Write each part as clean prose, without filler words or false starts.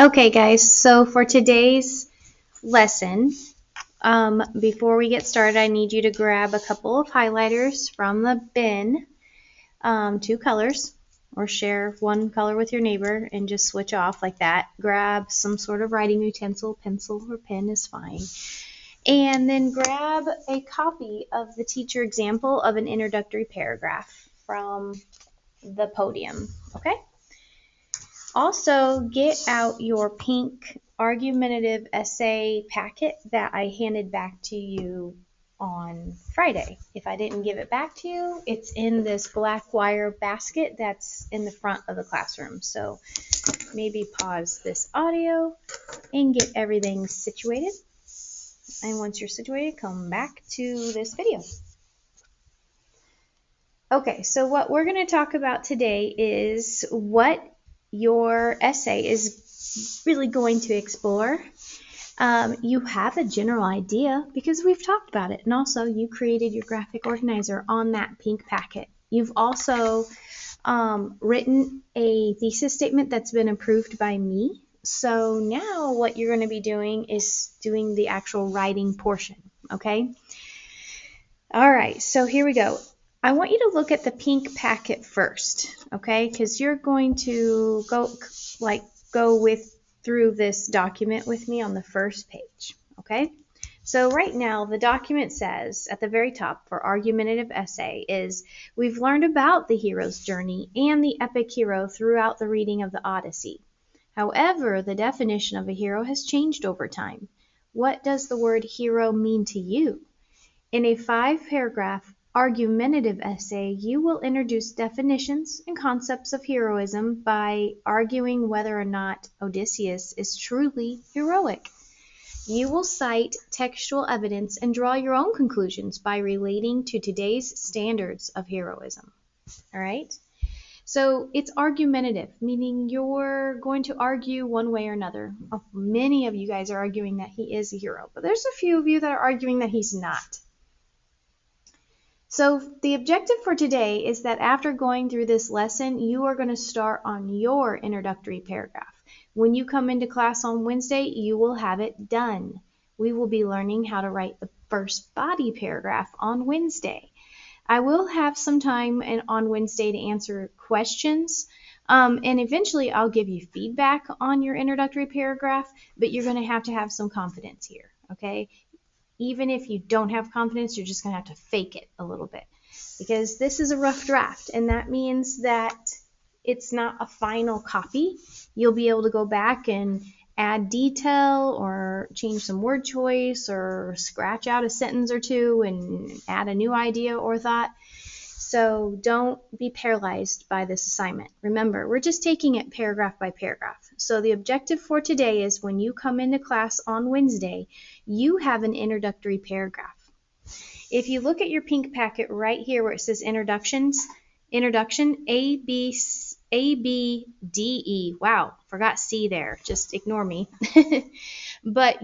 Okay, guys, so for today's lesson, before we get started, I need you to grab a couple of highlighters from the bin, two colors, or share one color with your neighbor and just switch off like that. Grab some sort of writing utensil, pencil or pen is fine. And then grab a copy of the teacher example of an introductory paragraph from the podium, okay? Also, get out your pink argumentative essay packet that I handed back to you on Friday. If I didn't give it back to you, it's in this black wire basket that's in the front of the classroom. So maybe pause this audio and get everything situated. And once you're situated, come back to this video. Okay, so what we're going to talk about today is what your essay is really going to explore. You have a general idea because we've talked about it, and also you created your graphic organizer on that pink packet. You've also written a thesis statement that's been approved by me. So now what you're going to be doing is doing the actual writing portion, okay? All right, so here we go. I want you to look at the pink packet first, okay? Because you're going to go through this document with me on the first page, okay? So right now, the document says at the very top for argumentative essay is, we've learned about the hero's journey and the epic hero throughout the reading of the Odyssey. However, the definition of a hero has changed over time. What does the word hero mean to you? In a 5-paragraph argumentative essay, you will introduce definitions and concepts of heroism by arguing whether or not Odysseus is truly heroic. You will cite textual evidence and draw your own conclusions by relating to today's standards of heroism. All right? So it's argumentative, meaning you're going to argue one way or another. Many of you guys are arguing that he is a hero, but there's a few of you that are arguing that he's not. So the objective for today is that after going through this lesson, you are going to start on your introductory paragraph. When you come into class on Wednesday, you will have it done. We will be learning how to write the first body paragraph on Wednesday. I will have some time on Wednesday to answer questions, and eventually I'll give you feedback on your introductory paragraph, but you're going to have some confidence here, okay? Even if you don't have confidence, you're just going to have to fake it a little bit, because this is a rough draft, and that means that it's not a final copy. You'll be able to go back and add detail or change some word choice or scratch out a sentence or two and add a new idea or thought. So don't be paralyzed by this assignment. Remember, we're just taking it paragraph by paragraph. So the objective for today is when you come into class on Wednesday, you have an introductory paragraph. If you look at your pink packet right here where it says introduction, A, B, D, E. Wow, forgot C there. Just ignore me. But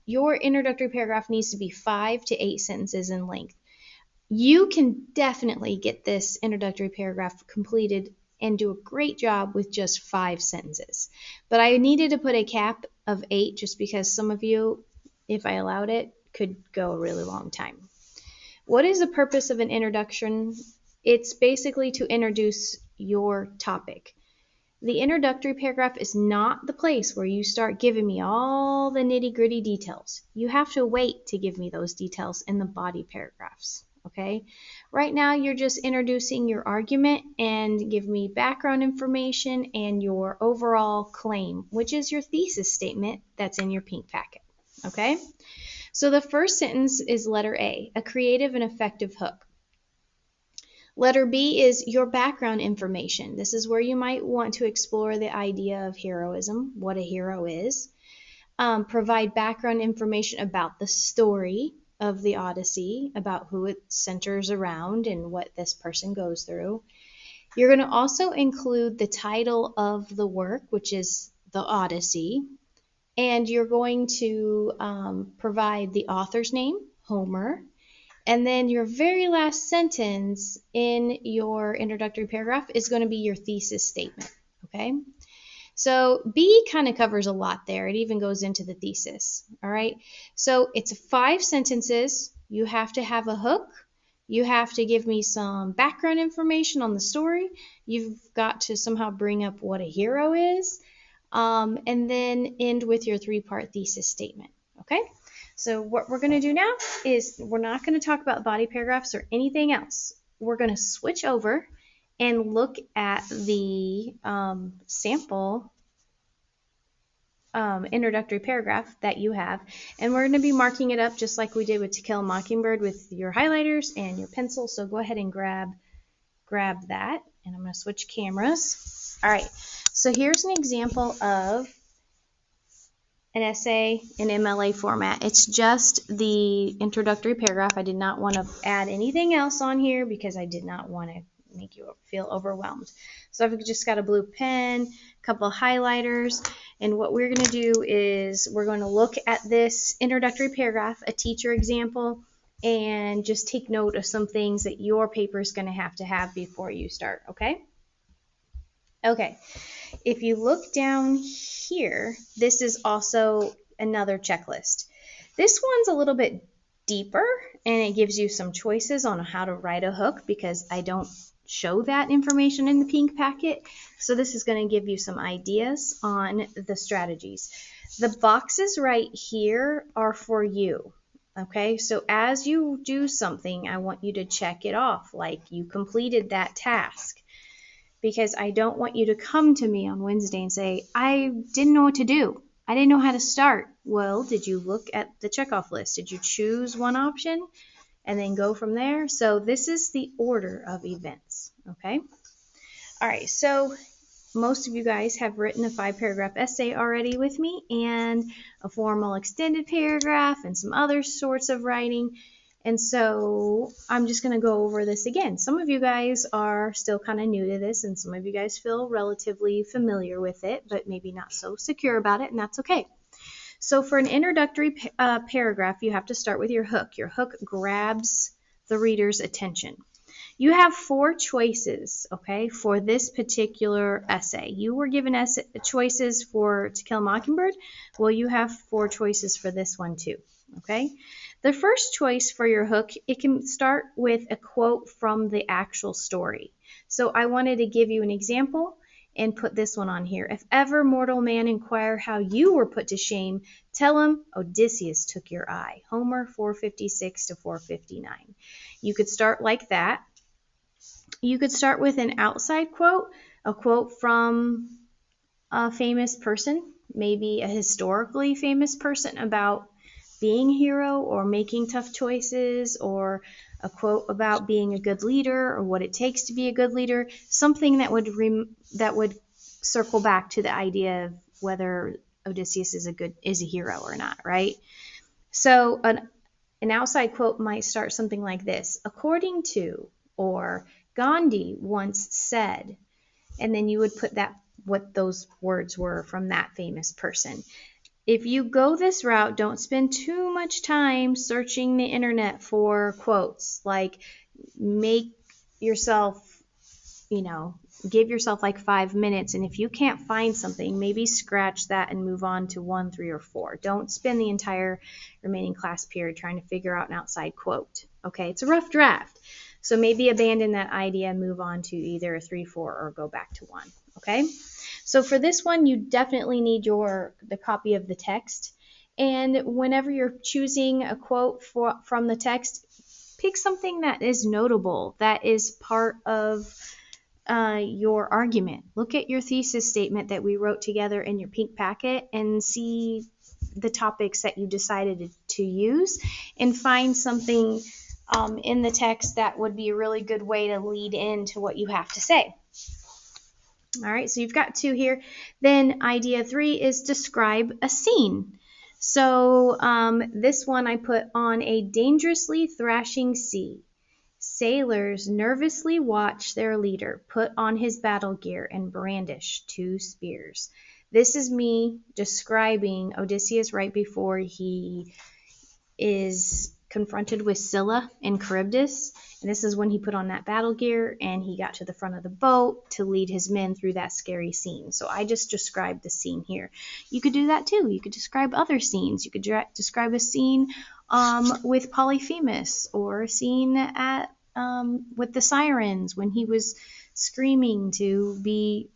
your introductory paragraph needs to be 5 to 8 sentences in length. You can definitely get this introductory paragraph completed and do a great job with just 5 sentences. But I needed to put a cap of 8 just because some of you, if I allowed it, could go a really long time. What is the purpose of an introduction? It's basically to introduce your topic. The introductory paragraph is not the place where you start giving me all the nitty-gritty details. You have to wait to give me those details in the body paragraphs. Okay, right now you're just introducing your argument and give me background information and your overall claim, which is your thesis statement that's in your pink packet. Okay, so the first sentence is letter A, a creative and effective hook. Letter B is your background information. This is where you might want to explore the idea of heroism, what a hero is. Provide background information about the story of the Odyssey, about who it centers around and what this person goes through. You're going to also include the title of the work, which is the Odyssey, and you're going to provide the author's name, Homer, and then your very last sentence in your introductory paragraph is going to be your thesis statement, okay? So B kind of covers a lot there. It even goes into the thesis. All right. So it's 5 sentences. You have to have a hook. You have to give me some background information on the story. You've got to somehow bring up what a hero is. And then end with your 3-part thesis statement. Okay. So what we're going to do now is we're not going to talk about body paragraphs or anything else. We're going to switch over and look at the sample introductory paragraph that you have, and we're going to be marking it up just like we did with To Kill a Mockingbird with your highlighters and your pencil. So go ahead and grab that, and I'm going to switch cameras. All right, so here's an example of an essay in MLA format. It's just the introductory paragraph. I did not want to add anything else on here because I did not want to make you feel overwhelmed. So I've just got a blue pen, a couple of highlighters, and what we're going to do is we're going to look at this introductory paragraph, a teacher example, and just take note of some things that your paper is going to have before you start, okay? Okay, if you look down here, this is also another checklist. This one's a little bit deeper, and it gives you some choices on how to write a hook because I don't show that information in the pink packet. So this is going to give you some ideas on the strategies. The boxes right here are for you. Okay, so as you do something, I want you to check it off like you completed that task, because I don't want you to come to me on Wednesday and say, I didn't know what to do. I didn't know how to start. Well, did you look at the checkoff list? Did you choose one option and then go from there? So this is the order of events, okay? All right, so most of you guys have written a 5-paragraph essay already with me and a formal extended paragraph and some other sorts of writing. And so I'm just going to go over this again. Some of you guys are still kind of new to this, and some of you guys feel relatively familiar with it, but maybe not so secure about it, and that's okay. So for an introductory paragraph, you have to start with your hook. Your hook grabs the reader's attention. You have 4 choices, okay, for this particular essay. You were given choices for To Kill a Mockingbird. Well, you have 4 choices for this one too, okay? The first choice for your hook, it can start with a quote from the actual story. So I wanted to give you an example and put this one on here. If ever mortal man inquire how you were put to shame, tell him Odysseus took your eye. Homer 456 to 459. You could start like that. You could start with an outside quote, a quote from a famous person, maybe a historically famous person about being a hero or making tough choices, or a quote about being a good leader or what it takes to be a good leader, something that would circle back to the idea of whether Odysseus is a hero or not, right? So an outside quote might start something like this: according to, or Gandhi once said, and then you would put that what those words were from that famous person. If you go this route, don't spend too much time searching the internet for quotes. Like, make yourself, give yourself like 5 minutes, and if you can't find something, maybe scratch that and move on to 1, 3, or 4. Don't spend the entire remaining class period trying to figure out an outside quote. Okay, it's a rough draft. So maybe abandon that idea, move on to either a 3, 4, or go back to 1. Okay? So for this one, you definitely need the copy of the text. And whenever you're choosing a quote from the text, pick something that is notable, that is part of your argument. Look at your thesis statement that we wrote together in your pink packet and see the topics that you decided to use, and find something in the text that would be a really good way to lead into what you have to say. All right, so you've got 2 here. Then idea 3 is describe a scene. So this one I put: on a dangerously thrashing sea, sailors nervously watch their leader put on his battle gear and brandish 2 spears. This is me describing Odysseus right before he is confronted with Scylla and Charybdis, And this is when he put on that battle gear and he got to the front of the boat to lead his men through that scary scene. So I just described the scene here. You could do that too. You could describe other scenes. You could describe a scene with Polyphemus, or a scene at with the sirens when he was screaming to be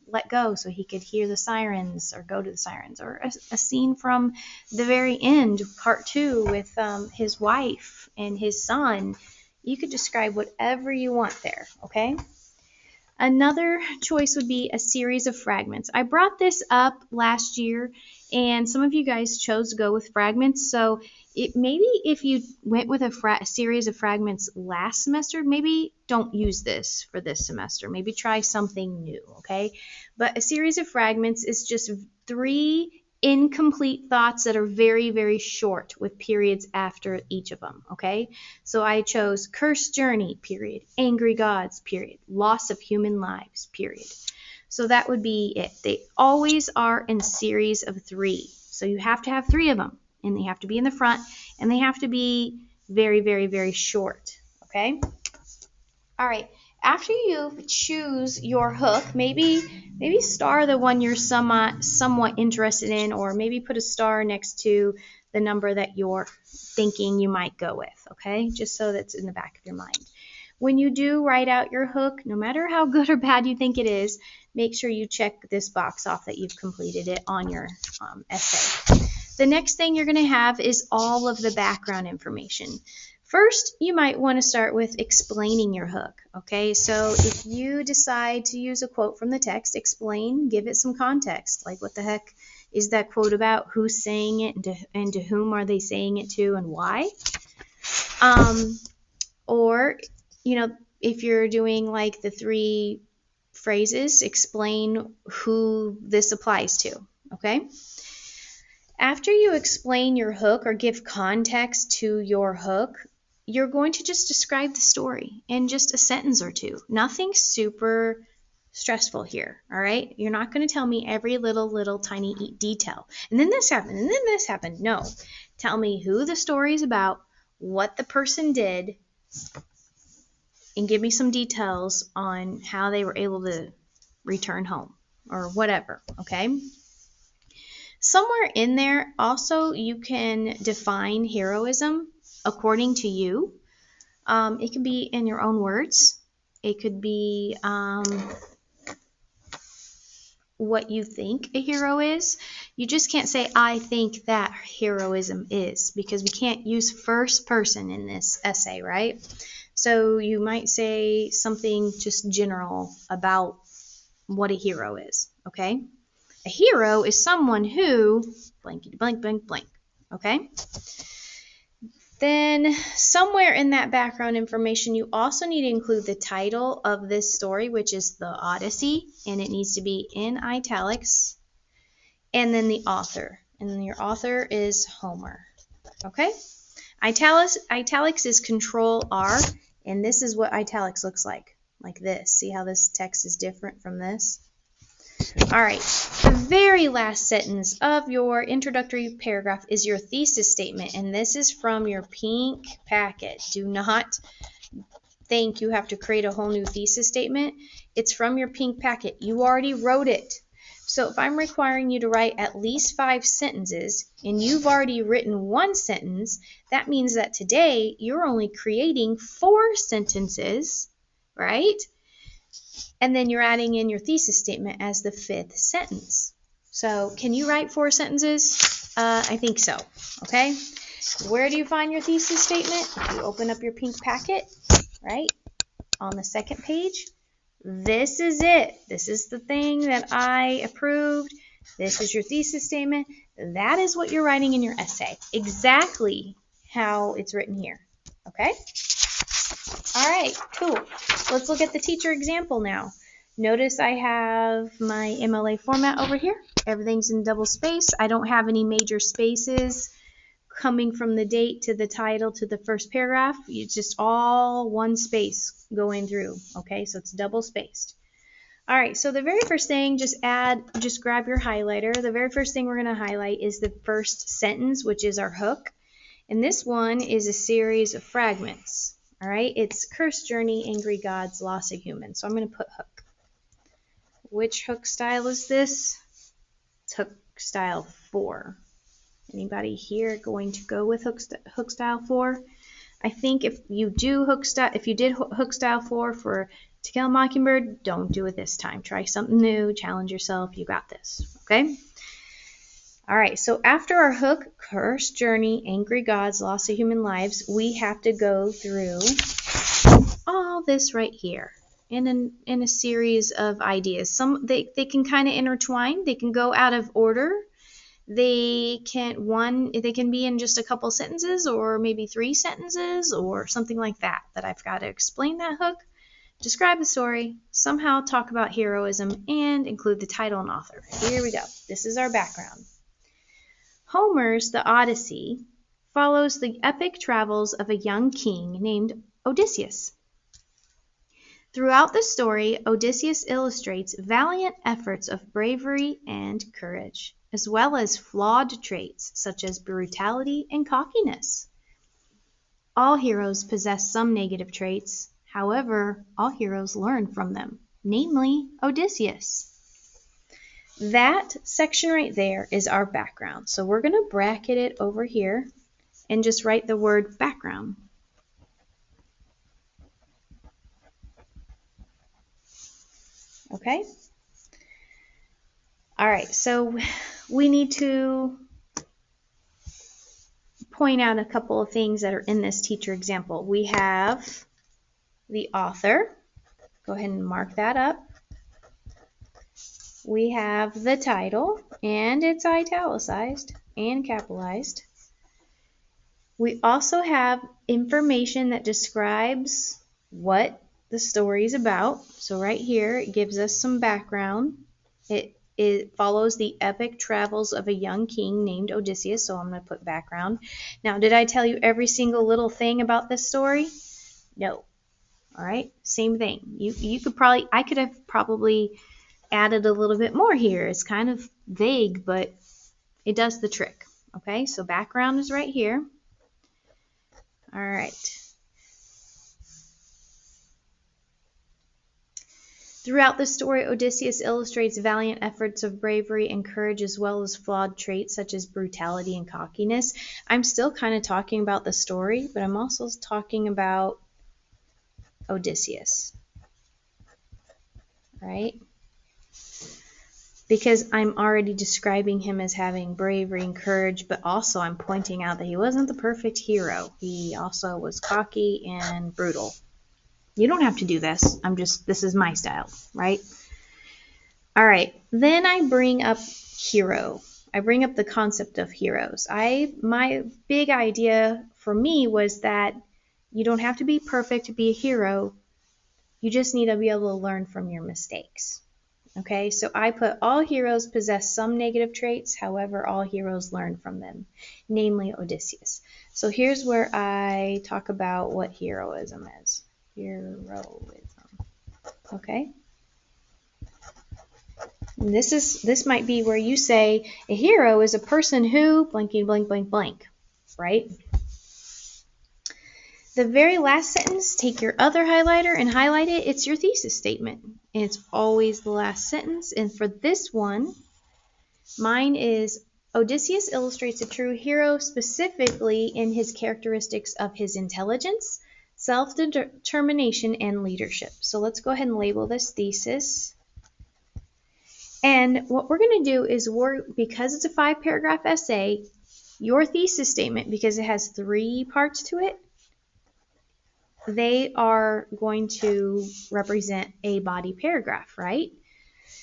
let go so he could hear the sirens or go to the sirens, or a scene from the very end, part 2, with his wife and his son. You could describe whatever you want there, okay? Another choice would be a series of fragments. I brought this up last year, and some of you guys chose to go with fragments. So maybe if you went with a series of fragments last semester, maybe don't use this for this semester. Maybe try something new, okay? But a series of fragments is just 3 incomplete thoughts that are very, very short with periods after each of them, okay? So I chose cursed journey, period, angry gods, period, loss of human lives, period. So that would be it. They always are in series of 3. So you have to have 3 of them, and they have to be in the front, and they have to be very, very, very short, okay? All right. After you choose your hook, maybe star the one you're somewhat interested in, or maybe put a star next to the number that you're thinking you might go with, okay? Just so that's in the back of your mind. When you do write out your hook, no matter how good or bad you think it is, make sure you check this box off that you've completed it on your essay. The next thing you're going to have is all of the background information. First, you might want to start with explaining your hook, okay? So if you decide to use a quote from the text, explain, give it some context. Like, what the heck is that quote about? Who's saying it, and to whom are they saying it to, and why? Or, if you're doing like the 3 phrases, explain who this applies to, okay? After you explain your hook or give context to your hook, you're going to just describe the story in just a sentence or 2. Nothing super stressful here, all right? You're not going to tell me every little tiny detail. And then this happened, and then this happened. No. Tell me who the story is about, what the person did, and give me some details on how they were able to return home or whatever, okay? Somewhere in there, also, you can define heroism according to you. It could be in your own words. It could be what you think a hero is. You just can't say, I think that heroism is, because we can't use first person in this essay, right? So you might say something just general about what a hero is, okay? A hero is someone who blankety blank blank blank, okay? Then somewhere in that background information, you also need to include the title of this story, which is The Odyssey, and it needs to be in italics, and then the author, and then your author is Homer, okay? Italics is Control R, and this is what italics looks like this. See how this text is different from this? All right, the very last sentence of your introductory paragraph is your thesis statement, and this is from your pink packet. Do not think you have to create a whole new thesis statement. It's from your pink packet. You already wrote it. So if I'm requiring you to write at least 5 sentences, and you've already written 1 sentence, that means that today you're only creating 4 sentences, right? And then you're adding in your thesis statement as the 5th sentence. So can you write 4 sentences? I think so, okay? Where do you find your thesis statement? If you open up your pink packet, right, on the 2nd page, this is it. This is the thing that I approved. This is your thesis statement. That is what you're writing in your essay. Exactly how it's written here, okay? All right, cool. Let's look at the teacher example now. Notice I have my MLA format over here. Everything's in double space. I don't have any major spaces coming from the date to the title to the first paragraph. It's just all one space going through, okay? So it's double spaced. All right, so the very first thing, just grab your highlighter. The very first thing we're going to highlight is the first sentence, which is our hook. And this one is a series of fragments. All right, it's Cursed Journey, Angry Gods, Loss of Humans. So I'm going to put hook. Which hook style is this? It's hook style 4. Anybody here going to go with hook style 4? I think if you did hook style 4 for To Kill a Mockingbird, don't do it this time. Try something new, challenge yourself. You got this, okay? All right, so after our hook, Cursed Journey, Angry Gods, Loss of Human Lives, we have to go through all this right here in a series of ideas. They can kind of intertwine. They can go out of order. They can be in just a couple sentences or maybe 3 sentences or something like that I've got to explain that hook, describe the story, somehow talk about heroism, and include the title and author. Here we go. This is our background. Homer's The Odyssey follows the epic travels of a young king named Odysseus. Throughout the story, Odysseus illustrates valiant efforts of bravery and courage, as well as flawed traits such as brutality and cockiness. All heroes possess some negative traits. However, all heroes learn from them, namely Odysseus. That section right there is our background. So we're going to bracket it over here and just write the word background. Okay? All right, so we need to point out a couple of things that are in this teacher example. We have the author. Go ahead and mark that up. We have the title, and it's italicized and capitalized. We also have information that describes what the story is about. So right here, it gives us some background. It follows the epic travels of a young king named Odysseus, so I'm going to put background. Now, did I tell you every single little thing about this story? No. All right, same thing. I could have probably added a little bit more here. It's kind of vague, but it does the trick. Okay, so background is right here. All right. Throughout the story, Odysseus illustrates valiant efforts of bravery and courage, as well as flawed traits such as brutality and cockiness. I'm still kind of talking about the story, but I'm also talking about Odysseus, right? Because I'm already describing him as having bravery and courage, but also I'm pointing out that he wasn't the perfect hero. He also was cocky and brutal. You don't have to do this. This is my style, right? All right. Then I bring up hero. I bring up the concept of heroes. My big idea for me was that you don't have to be perfect to be a hero. You just need to be able to learn from your mistakes. Okay, so I put all heroes possess some negative traits, however, all heroes learn from them, namely Odysseus. So here's where I talk about what heroism is. Heroism. Okay. And this might be where you say a hero is a person who blanky blank blank blank, right? The very last sentence, take your other highlighter and highlight it. It's your thesis statement. And it's always the last sentence. And for this one, mine is Odysseus illustrates a true hero specifically in his characteristics of his intelligence, self-determination, and leadership. So let's go ahead and label this thesis. And what we're going to do is because it's a 5-paragraph essay, your thesis statement, because it has 3 parts to it, they are going to represent a body paragraph, right?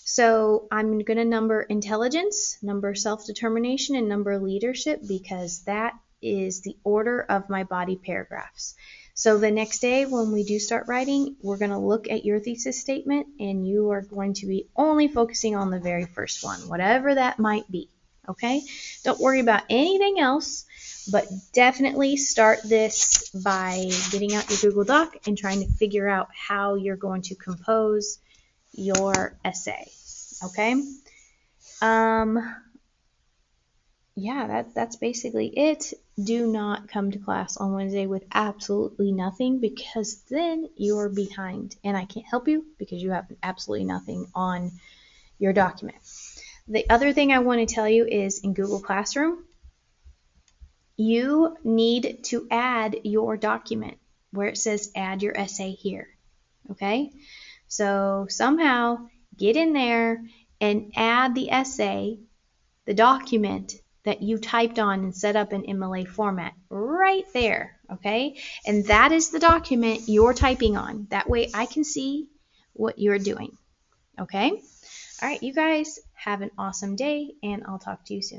So I'm going to number intelligence, number self-determination, and number leadership because that is the order of my body paragraphs. So the next day when we do start writing, we're going to look at your thesis statement and you are going to be only focusing on the very first one, whatever that might be, okay? Don't worry about anything else. But definitely start this by getting out your Google Doc and trying to figure out how you're going to compose your essay, okay? yeah, that's basically it. Do not come to class on Wednesday with absolutely nothing because then you're behind and I can't help you because you have absolutely nothing on your document. The other thing I want to tell you is in Google Classroom, you need to add your document where it says add your essay here. Okay? So somehow get in there and add the essay, the document that you typed on and set up in MLA format right there. Okay? And that is the document you're typing on. That way I can see what you're doing. Okay? All right, you guys have an awesome day, and I'll talk to you soon.